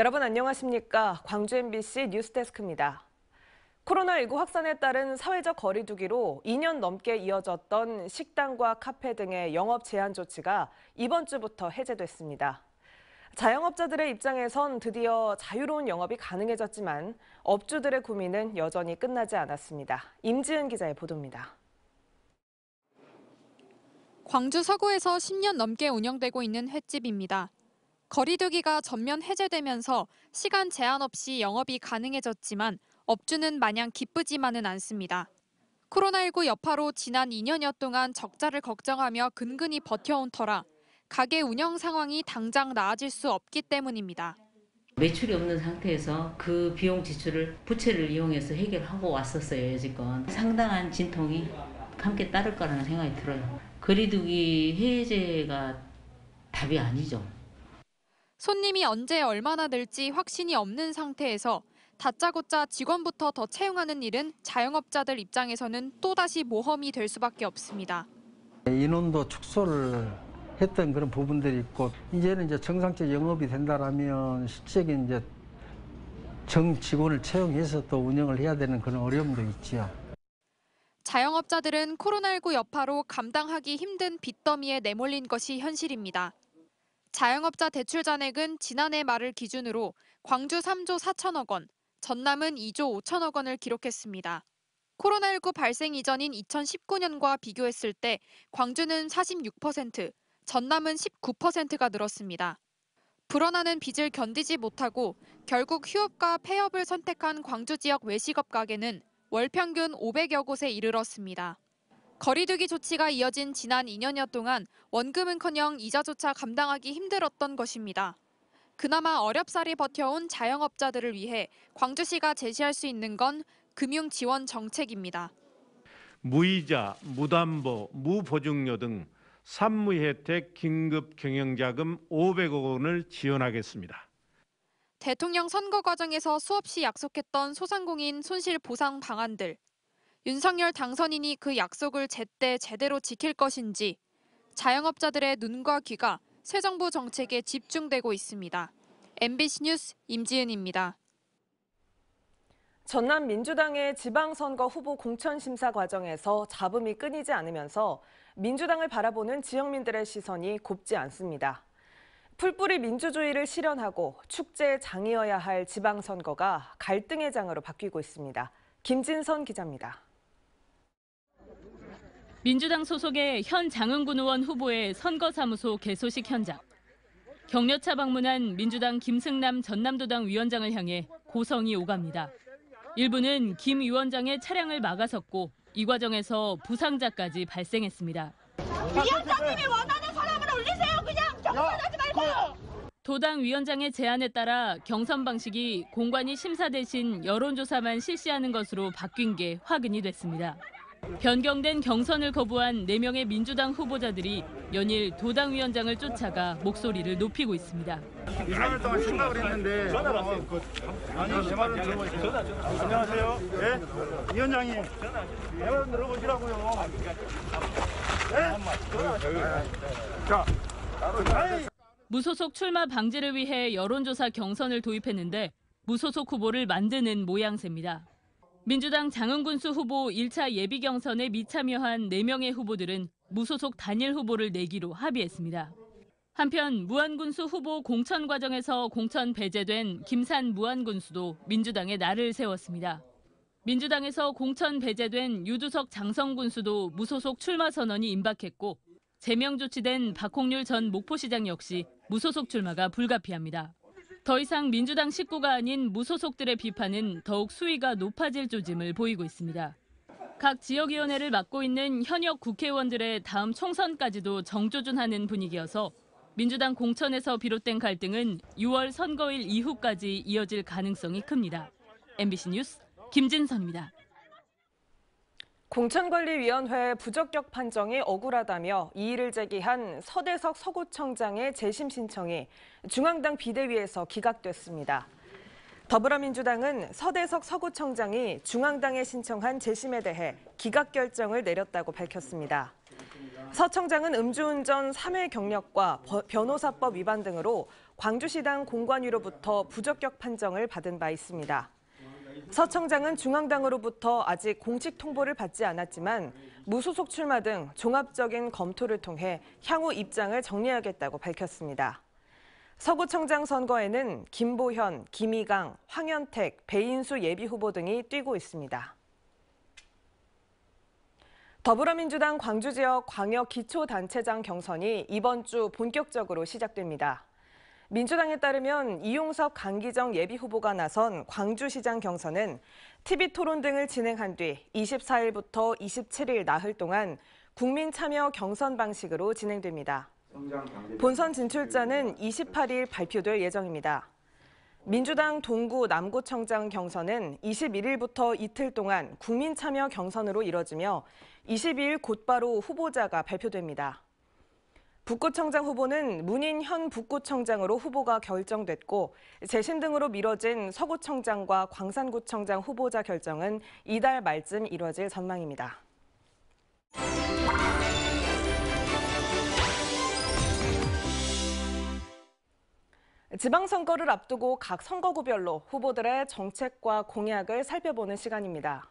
여러분 안녕하십니까? 광주 MBC 뉴스데스크입니다. 코로나19 확산에 따른 사회적 거리 두기로 2년 넘게 이어졌던 식당과 카페 등의 영업 제한 조치가 이번 주부터 해제됐습니다. 자영업자들의 입장에선 드디어 자유로운 영업이 가능해졌지만 업주들의 고민은 여전히 끝나지 않았습니다. 임지은 기자의 보도입니다. 광주 서구에서 10년 넘게 운영되고 있는 횟집입니다. 거리두기가 전면 해제되면서 시간 제한 없이 영업이 가능해졌지만 업주는 마냥 기쁘지만은 않습니다. 코로나19 여파로 지난 2년여 동안 적자를 걱정하며 근근히 버텨온 터라 가게 운영 상황이 당장 나아질 수 없기 때문입니다. 매출이 없는 상태에서 그 비용 지출을 부채를 이용해서 해결하고 왔었어요, 여지껏. 상당한 진통이 함께 따를 거라는 생각이 들어요. 거리두기 해제가 답이 아니죠. 손님이 언제 얼마나 늘지 확신이 없는 상태에서 다짜고짜 직원부터 더 채용하는 일은 자영업자들 입장에서는 또다시 모험이 될 수밖에 없습니다. 인원도 축소를 했던 그런 부분들이 있고 이제는 이제 정상적 영업이 된다라면 실질적인 이제 정 직원을 채용해서 또 운영을 해야 되는 그런 어려움도 있지요. 자영업자들은 코로나19 여파로 감당하기 힘든 빚더미에 내몰린 것이 현실입니다. 자영업자 대출 잔액은 지난해 말을 기준으로 광주 3조 4천억 원, 전남은 2조 5천억 원을 기록했습니다. 코로나19 발생 이전인 2019년과 비교했을 때 광주는 46%, 전남은 19%가 늘었습니다. 불어나는 빚을 견디지 못하고 결국 휴업과 폐업을 선택한 광주 지역 외식업 가게는 월 평균 500여 곳에 이르렀습니다. 거리두기 조치가 이어진 지난 2년여 동안 원금은커녕 이자조차 감당하기 힘들었던 것입니다. 그나마 어렵사리 버텨온 자영업자들을 위해 광주시가 제시할 수 있는 건 금융 지원 정책입니다. 무이자, 무담보, 무보증료 등 산무 혜택 긴급 경영자금 500억 원을 지원하겠습니다. 대통령 선거 과정에서 수없이 약속했던 소상공인 손실 보상 방안들. 윤석열 당선인이 그 약속을 제때 제대로 지킬 것인지 자영업자들의 눈과 귀가 새 정부 정책에 집중되고 있습니다. MBC 뉴스 임지은입니다. 전남 민주당의 지방선거 후보 공천 심사 과정에서 잡음이 끊이지 않으면서 민주당을 바라보는 지역민들의 시선이 곱지 않습니다. 풀뿌리 민주주의를 실현하고 축제의 장이어야 할 지방선거가 갈등의 장으로 바뀌고 있습니다. 김진선 기자입니다. 민주당 소속의 현 장흥군 의원 후보의 선거사무소 개소식 현장. 격려차 방문한 민주당 김승남 전남도당 위원장을 향해 고성이 오갑니다. 일부는 김 위원장의 차량을 막아섰고 이 과정에서 부상자까지 발생했습니다. 위원장님이 원하는 사람을 올리세요. 그냥 경선하지 말고. 도당 위원장의 제안에 따라 경선 방식이 공관위 심사 대신 여론조사만 실시하는 것으로 바뀐 게 확인이 됐습니다. 변경된 경선을 거부한 4명의 민주당 후보자들이 연일 도당 위원장을 쫓아가 목소리를 높이고 있습니다. 2~3일 동안 생각을 했는데 아니 제 말은 들어보세요. 안녕하세요. 예? 위원장님 제 말 들어보시라고요. 예? 자, 무소속 출마 방지를 위해 여론조사 경선을 도입했는데 무소속 후보를 만드는 모양새입니다. 민주당 장흥군수 후보 1차 예비 경선에 미참여한 4명의 후보들은 무소속 단일 후보를 내기로 합의했습니다. 한편 무안군수 후보 공천 과정에서 공천 배제된 김산 무안군수도 민주당에 날을 세웠습니다. 민주당에서 공천 배제된 유두석 장성군수도 무소속 출마 선언이 임박했고 제명 조치된 박홍률 전 목포시장 역시 무소속 출마가 불가피합니다. 더 이상 민주당 식구가 아닌 무소속들의 비판은 더욱 수위가 높아질 조짐을 보이고 있습니다. 각 지역위원회를 맡고 있는 현역 국회의원들의 다음 총선까지도 정조준하는 분위기여서 민주당 공천에서 비롯된 갈등은 6월 선거일 이후까지 이어질 가능성이 큽니다. MBC 뉴스 김진선입니다. 공천관리위원회 부적격 판정이 억울하다며 이의를 제기한 서대석 서구청장의 재심 신청이 중앙당 비대위에서 기각됐습니다. 더불어민주당은 서대석 서구청장이 중앙당에 신청한 재심에 대해 기각 결정을 내렸다고 밝혔습니다. 서 청장은 음주운전 3회 경력과 변호사법 위반 등으로 광주시당 공관위로부터 부적격 판정을 받은 바 있습니다. 서 청장은 중앙당으로부터 아직 공식 통보를 받지 않았지만 무소속 출마 등 종합적인 검토를 통해 향후 입장을 정리하겠다고 밝혔습니다. 서구청장 선거에는 김보현, 김희강, 황현택, 배인수 예비후보 등이 뛰고 있습니다. 더불어민주당 광주 지역 광역 기초단체장 경선이 이번 주 본격적으로 시작됩니다. 민주당에 따르면 이용섭, 강기정 예비후보가 나선 광주시장 경선은 TV토론 등을 진행한 뒤 24일부터 27일 나흘 동안 국민 참여 경선 방식으로 진행됩니다. 본선 진출자는 28일 발표될 예정입니다. 민주당 동구 남구청장 경선은 21일부터 이틀 동안 국민 참여 경선으로 이뤄지며 22일 곧바로 후보자가 발표됩니다. 북구청장 후보는 문인 현 북구청장으로 후보가 결정됐고 재심 등으로 미뤄진 서구청장과 광산구청장 후보자 결정은 이달 말쯤 이뤄질 전망입니다. 지방선거를 앞두고 각 선거구별로 후보들의 정책과 공약을 살펴보는 시간입니다.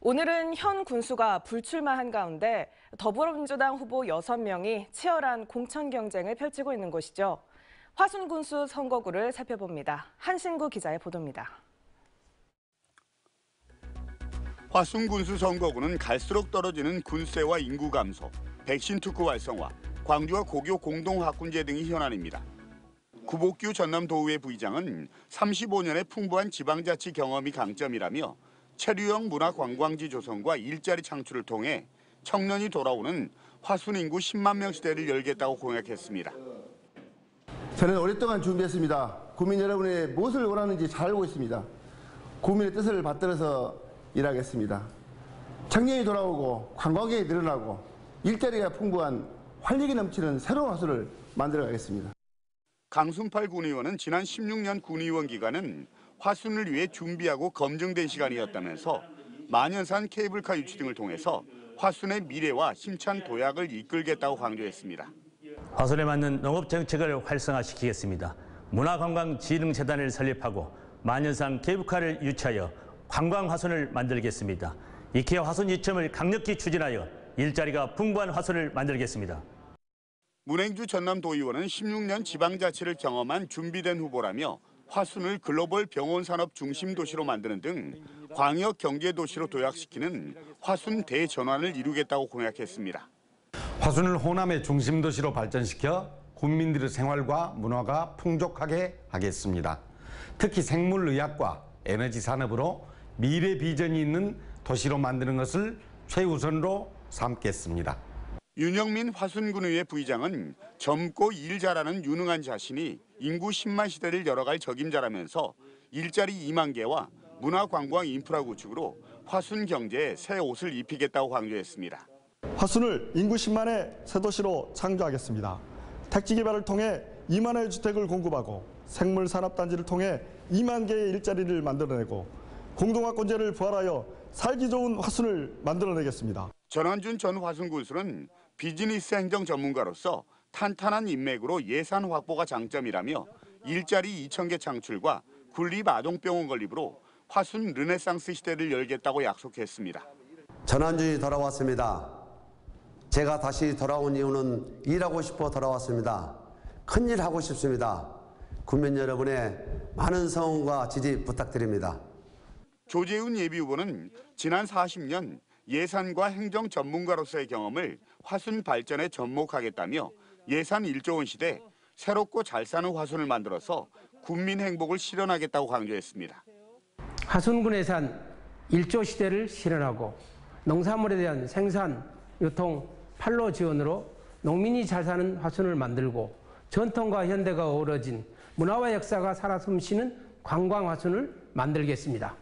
오늘은 현 군수가 불출마한 가운데 더불어민주당 후보 6명이 치열한 공천 경쟁을 펼치고 있는 곳이죠. 화순 군수 선거구를 살펴봅니다. 한신구 기자의 보도입니다. 화순 군수 선거구는 갈수록 떨어지는 군세와 인구 감소, 백신 특구 활성화, 광주와 고교 공동학군제 등이 현안입니다. 구복규 전남도의회 부의장은 35년의 풍부한 지방자치 경험이 강점이라며 체류형 문화관광지 조성과 일자리 창출을 통해 청년이 돌아오는 화순 인구 10만 명 시대를 열겠다고 공약했습니다. 저는 오랫동안 준비했습니다. 국민 여러분이 무엇을 원하는지 잘 알고 있습니다. 국민의 뜻을 받들어서 일하겠습니다. 청년이 돌아오고 관광객이 늘어나고 일자리가 풍부한 활력이 넘치는 새로운 화순을 만들어가겠습니다. 강순팔 군의원은 지난 16년 군의원 기간은 화순을 위해 준비하고 검증된 시간이었다면서 만연산 케이블카 유치 등을 통해서 화순의 미래와 힘찬 도약을 이끌겠다고 강조했습니다. 화순에 맞는 농업 정책을 활성화시키겠습니다. 문화관광진흥재단을 설립하고 만연산 케이블카를 유치하여 관광 화순을 만들겠습니다. 이케아 화순 유치점을 강력히 추진하여 일자리가 풍부한 화순을 만들겠습니다. 문행주 전남도의원은 16년 지방자치를 경험한 준비된 후보라며 화순을 글로벌 병원 산업 중심 도시로 만드는 등 광역 경제 도시로 도약시키는 화순 대전환을 이루겠다고 공약했습니다. 화순을 호남의 중심 도시로 발전시켜 국민들의 생활과 문화가 풍족하게 하겠습니다. 특히 생물의학과 에너지 산업으로 미래 비전이 있는 도시로 만드는 것을 최우선으로 삼겠습니다. 윤영민 화순군의회 부의장은 젊고 일 잘하는 유능한 자신이 인구 10만 시대를 열어갈 적임자라면서 일자리 2만 개와 문화관광 인프라 구축으로 화순 경제에 새 옷을 입히겠다고 강조했습니다. 화순을 인구 10만의 새 도시로 창조하겠습니다. 택지 개발을 통해 2만의 주택을 공급하고 생물산업단지를 통해 2만 개의 일자리를 만들어내고 공동학군제를 부활하여 살기 좋은 화순을 만들어내겠습니다. 전환준 전 화순군수는 비즈니스 행정 전문가로서 탄탄한 인맥으로 예산 확보가 장점이라며 일자리 2,000개 창출과 군립 아동병원 건립으로 화순 르네상스 시대를 열겠다고 약속했습니다. 전환준이 돌아왔습니다. 제가 다시 돌아온 이유는 일하고 싶어 돌아왔습니다. 큰일 하고 싶습니다. 국민 여러분의 많은 성원과 지지 부탁드립니다. 조재훈 예비후보는 지난 40년 예산과 행정 전문가로서의 경험을 화순 발전에 접목하겠다며 예산 1조 원 시대 새롭고 잘 사는 화순을 만들어서 국민 행복을 실현하겠다고 강조했습니다. 화순군에 산 1조 시대를 실현하고 농산물에 대한 생산, 유통, 판로 지원으로 농민이 잘 사는 화순을 만들고 전통과 현대가 어우러진 문화와 역사가 살아 숨쉬는 관광 화순을 만들겠습니다.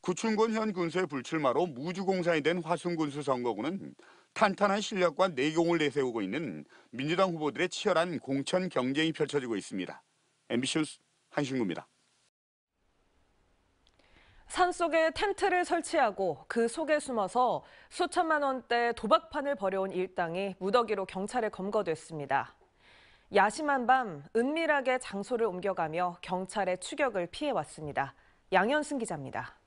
구춘곤 현 군수의 불출마로 무주공산이 된 화순군수 선거구는 탄탄한 실력과 내공을 내세우고 있는 민주당 후보들의 치열한 공천 경쟁이 펼쳐지고 있습니다. MBC 뉴스 한신구입니다. 산속에 텐트를 설치하고 그 속에 숨어서 수천만 원대 도박판을 벌여온 일당이 무더기로 경찰에 검거됐습니다. 야심한 밤 은밀하게 장소를 옮겨가며 경찰의 추격을 피해왔습니다. 양현승 기자입니다.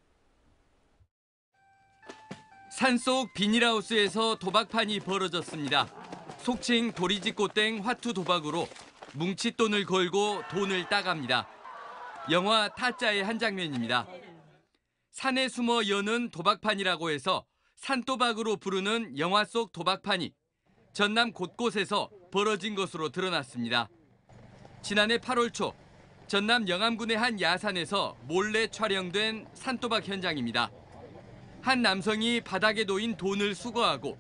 산속 비닐하우스에서 도박판이 벌어졌습니다. 속칭 도리지꽃땡 화투 도박으로 뭉칫돈을 걸고 돈을 따갑니다. 영화 타짜의 한 장면입니다. 산에 숨어 여는 도박판이라고 해서 산도박으로 부르는 영화 속 도박판이 전남 곳곳에서 벌어진 것으로 드러났습니다. 지난해 8월 초 전남 영암군의 한 야산에서 몰래 촬영된 산도박 현장입니다. 한 남성이 바닥에 놓인 돈을 수거하고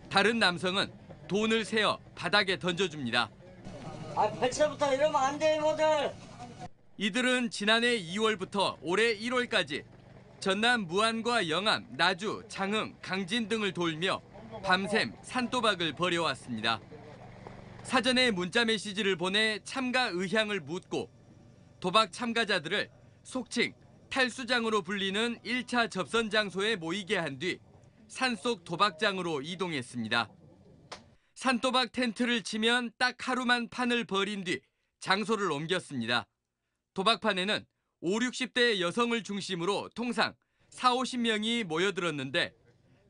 다른 남성은 돈을 세어 바닥에 던져줍니다. 벌써부터 이러면 안 돼, 이모들. 이들은 지난해 2월부터 올해 1월까지 전남 무안과 영암, 나주, 장흥, 강진 등을 돌며 밤샘 산도박을 벌여왔습니다. 사전에 문자 메시지를 보내 참가 의향을 묻고 도박 참가자들을 속칭 탈수장으로 불리는 1차 접선 장소에 모이게 한 뒤 산속 도박장으로 이동했습니다. 산도박 텐트를 치면 딱 하루만 판을 벌인 뒤 장소를 옮겼습니다. 도박판에는 5, 60대 여성을 중심으로 통상 4, 50명이 모여들었는데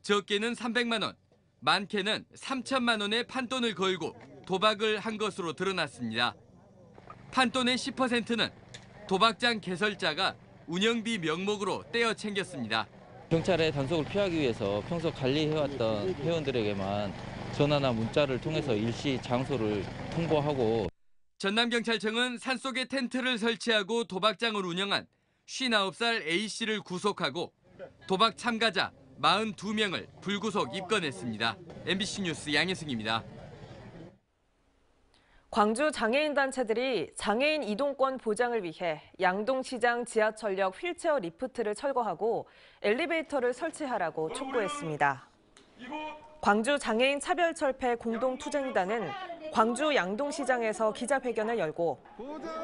적게는 300만 원, 많게는 3천만 원의 판돈을 걸고 도박을 한 것으로 드러났습니다. 판돈의 10%는 도박장 개설자가 운영비 명목으로 떼어 챙겼습니다. 경찰의 단속을 피하기 위해서 평소 관리해왔던 회원들에게만 전화나 문자를 통해서 일시 장소를 통보하고 전남경찰청은 산속에 텐트를 설치하고 도박장을 운영한 59살 A씨를 구속하고 도박 참가자 42명을 불구속 입건했습니다. MBC 뉴스 양혜승입니다. 광주 장애인 단체들이 장애인 이동권 보장을 위해 양동시장 지하철역 휠체어 리프트를 철거하고 엘리베이터를 설치하라고 촉구했습니다. 광주 장애인 차별철폐 공동투쟁단은 광주 양동시장에서 기자회견을 열고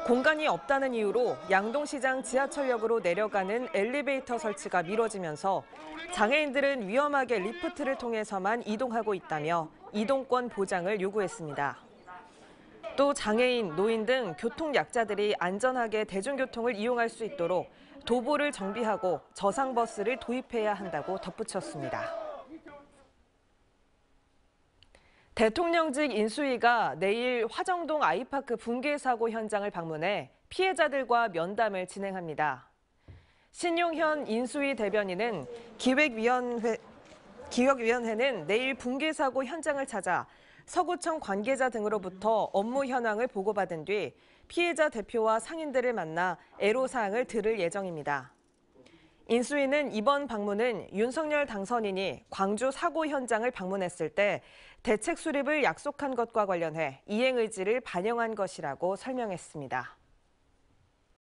공간이 없다는 이유로 양동시장 지하철역으로 내려가는 엘리베이터 설치가 미뤄지면서 장애인들은 위험하게 리프트를 통해서만 이동하고 있다며 이동권 보장을 요구했습니다. 또 장애인, 노인 등 교통약자들이 안전하게 대중교통을 이용할 수 있도록 도보를 정비하고 저상버스를 도입해야 한다고 덧붙였습니다. 대통령직 인수위가 내일 화정동 아이파크 붕괴 사고 현장을 방문해 피해자들과 면담을 진행합니다. 신용현 인수위 대변인은 기획위원회는 내일 붕괴 사고 현장을 찾아 서구청 관계자 등으로부터 업무 현황을 보고받은 뒤 피해자 대표와 상인들을 만나 애로사항을 들을 예정입니다. 인수위는 이번 방문은 윤석열 당선인이 광주 사고 현장을 방문했을 때 대책 수립을 약속한 것과 관련해 이행 의지를 반영한 것이라고 설명했습니다.